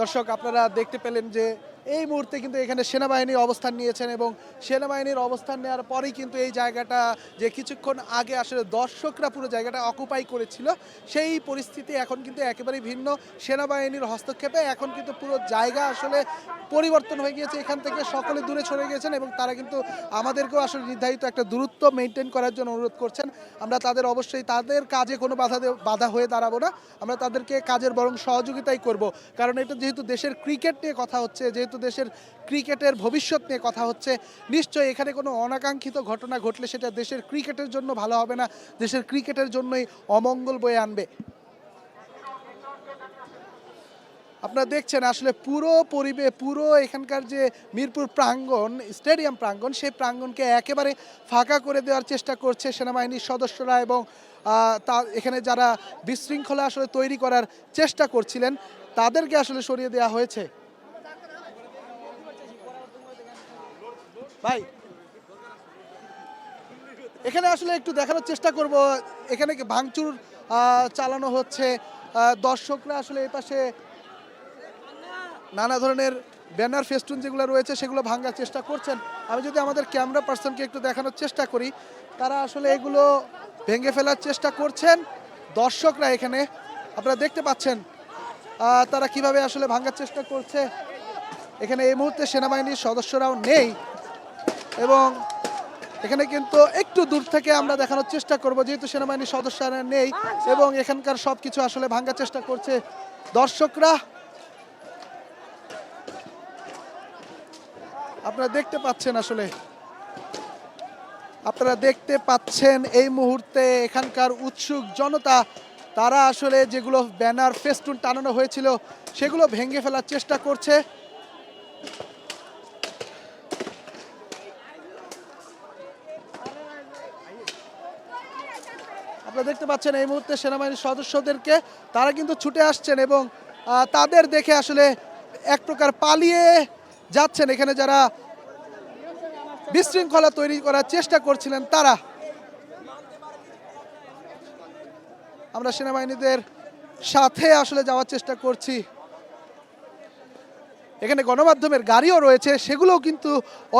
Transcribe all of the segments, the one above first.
দর্শক আপনারা দেখতে পেলেন যে এই মুহূর্তে কিন্তু এখানে সেনাবাহিনী অবস্থান নিয়েছেন এবং সেনাবাহিনীর অবস্থান নেওয়ার পরেই কিন্তু এই জায়গাটা যে কিছুক্ষণ আগে আসলে দর্শকরা পুরো জায়গাটা অকুপাই করেছিল সেই পরিস্থিতি এখন কিন্তু একেবারেই ভিন্ন। সেনাবাহিনীর হস্তক্ষেপে এখন কিন্তু পুরো জায়গা আসলে পরিবর্তন হয়ে গিয়েছে। এখান থেকে সকলে দূরে সরে গিয়েছেন এবং তারা কিন্তু আমাদেরকেও আসলে নির্ধারিত একটা দূরত্ব মেনটেন করার জন্য অনুরোধ করছেন। আমরা তাদের অবশ্যই তাদের কাজে কোনো বাধা হয়ে দাঁড়াবো না, আমরা তাদেরকে কাজের বরং সহযোগিতাই করব। কারণ এটা যেহেতু দেশের ক্রিকেট নিয়ে কথা হচ্ছে, যেহেতু দেশের ক্রিকেটের ভবিষ্যৎ নিয়ে কথা হচ্ছে, নিশ্চয়ই এখানে কোনো অনাকাঙ্ক্ষিত ঘটনা ঘটলে সেটা দেশের ক্রিকেটের জন্য ভালো হবে না, দেশের ক্রিকেটের জন্যই অমঙ্গল বয়ে আনবে। আপনারা দেখছেন আসলে পুরো এখানকার যে মিরপুর প্রাঙ্গণ, স্টেডিয়াম প্রাঙ্গণ, সেই প্রাঙ্গণকে একেবারে ফাঁকা করে দেওয়ার চেষ্টা করছে সেনাবাহিনীর সদস্যরা এবং এখানে যারা বিশৃঙ্খলা আসলে তৈরি করার চেষ্টা করছিলেন তাদেরকে আসলে সরিয়ে দেওয়া হয়েছে। ভাই এখানে আসলে একটু দেখানোর চেষ্টা করব, এখানে ভাঙচুর চালানো হচ্ছে, দর্শকরা আসলে এই পাশে নানা ধরনের ব্যানার ফেস্টুন যেগুলো রয়েছে সেগুলো ভাঙার চেষ্টা করছেন। আমি যদি আমাদের ক্যামেরা পার্সনকে একটু দেখানোর চেষ্টা করি, তারা আসলে এগুলো ভেঙে ফেলার চেষ্টা করছেন। দর্শকরা এখানে আপনারা দেখতে পাচ্ছেন তারা কিভাবে আসলে ভাঙার চেষ্টা করছে। এখানে এই মুহূর্তে সেনাবাহিনীর সদস্যরাও নেই এবং এখানে কিন্তু একটু দূর থেকে আমরা দেখানোর চেষ্টা করব, যেহেতু সেনাবাহিনীর সদস্যরা নেই এবং এখানকার সব কিছু আসলে ভাঙার চেষ্টা করছে দর্শকরা। আপনারা দেখতে পাচ্ছেন এই মুহূর্তে এখানকার উৎসুক জনতা, তারা আসলে যেগুলো ব্যানার ফেস্টুন টানানো হয়েছিল সেগুলো ভেঙে ফেলার চেষ্টা করছে। আপনারা দেখতে পাচ্ছেন এই মুহূর্তে সেনাবাহিনীর সদস্যদেরকে, তারা কিন্তু ছুটে আসছেন এবং তাদের দেখে আসলে এক প্রকার পালিয়ে যাচ্ছেন এখানে যারা বিশৃঙ্খলা তৈরি করার চেষ্টা করছিলেন তারা। আমরা সেনাবাহিনীদের সাথে আসলে যাওয়ার চেষ্টা করছি। এখানে গণমাধ্যমের গাড়িও রয়েছে, সেগুলোও কিন্তু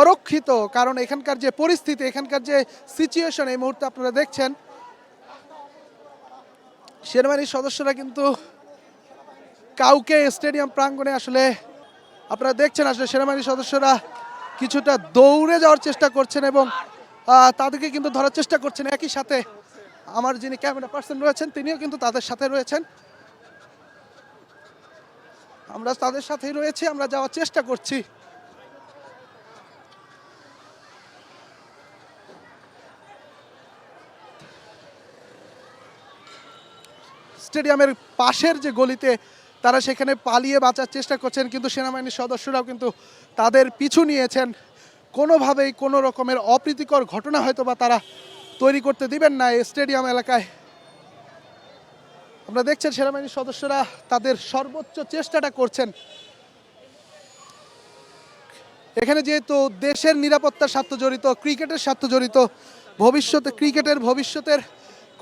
অরক্ষিত, কারণ এখানকার যে পরিস্থিতি, এখানকার যে সিচুয়েশন এই মুহূর্তে আপনারা দেখছেন, সেনাবাহিনীর সদস্যরা কিন্তু কাউকে স্টেডিয়াম প্রাঙ্গণে আসলে আপনারা দেখছেন আসলে সেনাবাহিনীর সদস্যরা কিছুটা দৌড়ে যাওয়ার চেষ্টা করছেন এবং তাদেরকে কিন্তু ধরার চেষ্টা করছেন। একই সাথে আমার যিনি ক্যামেরা পার্সন রয়েছেন তিনিও কিন্তু তাদের সাথে রয়েছেন, আমরা তাদের সাথেই রয়েছি, আমরা যাওয়ার চেষ্টা করছি। স্টেডিয়ামের পাশের যে গলিতে তারা সেখানে পালিয়ে বাঁচার চেষ্টা করছেন, কিন্তু সেনাবাহিনীর সদস্যরাও কিন্তু তাদের পিছু নিয়েছেন। কোনোভাবেই কোনো রকমের অপ্রীতিকর ঘটনা হয়তো বা তারা তৈরি করতে দিবেন না এই স্টেডিয়াম এলাকায়। আমরা দেখছেন সেনাবাহিনীর সদস্যরা তাদের সর্বোচ্চ চেষ্টাটা করছেন। এখানে যেহেতু দেশের নিরাপত্তার স্বার্থ জড়িত, ক্রিকেটের স্বার্থ জড়িত, ক্রিকেটের ভবিষ্যতের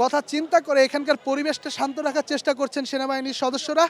কথা চিন্তা করে এখানকার পরিবেশটা শান্ত রাখার চেষ্টা করছেন সেনাবাহিনীর সদস্যরা।